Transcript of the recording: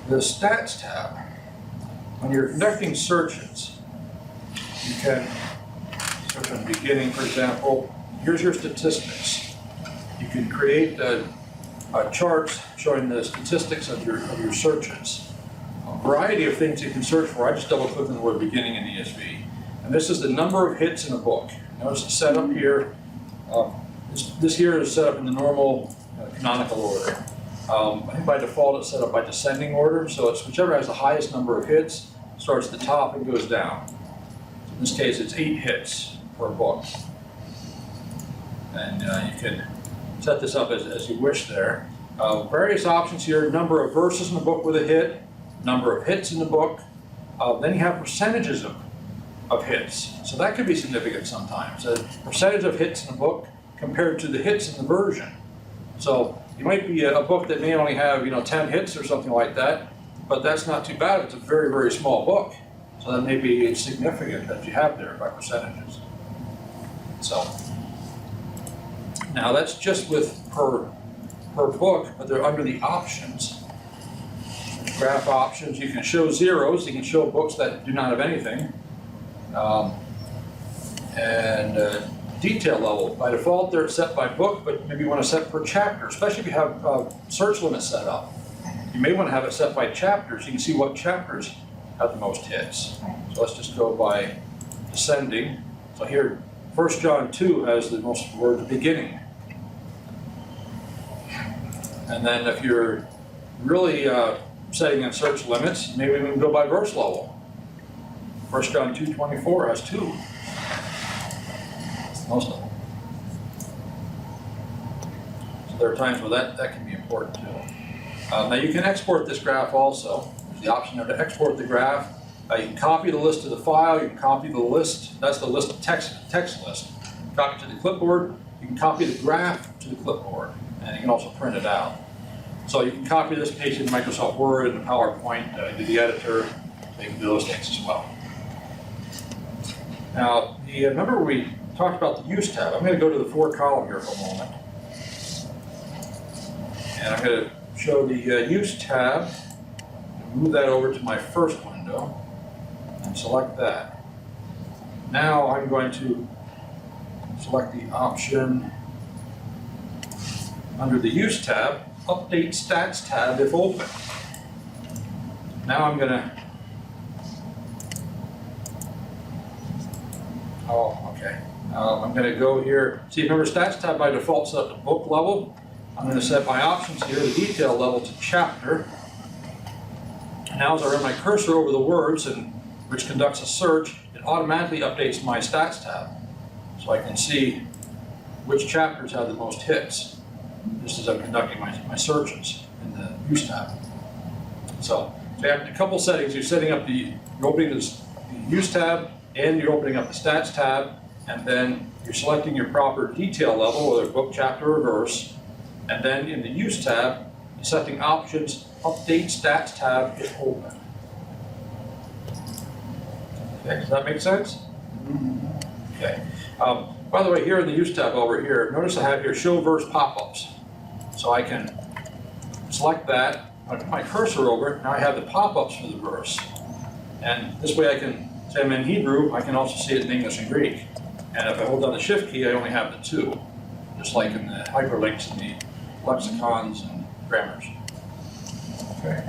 the Stats tab, when you're conducting searches, you can search on beginning, for example. Here's your statistics. You can create charts showing the statistics of your searches. A variety of things you can search for. I just double-click on the word beginning in ESV. And this is the number of hits in a book. Notice it's set up here. This here is set up in the normal canonical order. I think by default it's set up by descending order, so it's whichever has the highest number of hits starts at the top and goes down. So in this case, it's 8 hits per book. And you can set this up as you wish there. Various options here: number of verses in the book with a hit, number of hits in the book. Then you have percentages of hits. So that could be significant sometimes. A percentage of hits in a book compared to the hits in the version. So it might be a book that may only have 10 hits or something like that, but that's not too bad. It's a very, very small book. So that may be significant that you have there by percentages. So now that's just with per book, but they're under the options. Graph options, you can show zeros, you can show books that do not have anything. Detail level, by default they're set by book, but maybe you want to set per chapter, especially if you have search limits set up. You may want to have it set by chapters. You can see what chapters have the most hits. So let's just go by descending. So here, 1 John 2 has the most word beginning. And then if you're really setting in search limits, maybe we can go by verse level. 1 John 2:24 has 2. Most of them. So there are times where that can be important too. Now you can export this graph also. There's the option there to export the graph. You can copy the list to the file. You can copy the list. That's the list text list. Copy to the clipboard. You can copy the graph to the clipboard, and you can also print it out. So you can copy this, paste it in Microsoft Word and PowerPoint, do the editor. So you can do those things as well. Now, remember we talked about the Use tab. I'm going to go to the 4 column here for a moment. And I'm going to show the Use tab. Move that over to my first window and select that. Now I'm going to select the option under the Use tab, Update Stats tab if open. Now I'm going to I'm going to go here. See, remember, Stats tab by default set up to book level. I'm going to set my options here, the detail level to chapter. Now as I run my cursor over the words, which conducts a search, it automatically updates my Stats tab. So I can see which chapters have the most hits, just as I'm conducting my searches in the Use tab. So you have a couple settings. You're setting up you're opening the Use tab, and you're opening up the Stats tab, and then you're selecting your proper detail level, whether book, chapter, or verse. And then in the Use tab, you're setting options, Update Stats tab if open. Okay, does that make sense? Okay. By the way, here in the Use tab over here, notice I have here Show Verse pop-ups. So I can select that, I put my cursor over it, now I have the pop-ups for the verse. And this way I can, say I'm in Hebrew, I can also see it in English and Greek. And if I hold down the Shift key, I only have the 2, just like in the hyperlinks and the lexicons and grammars. Okay.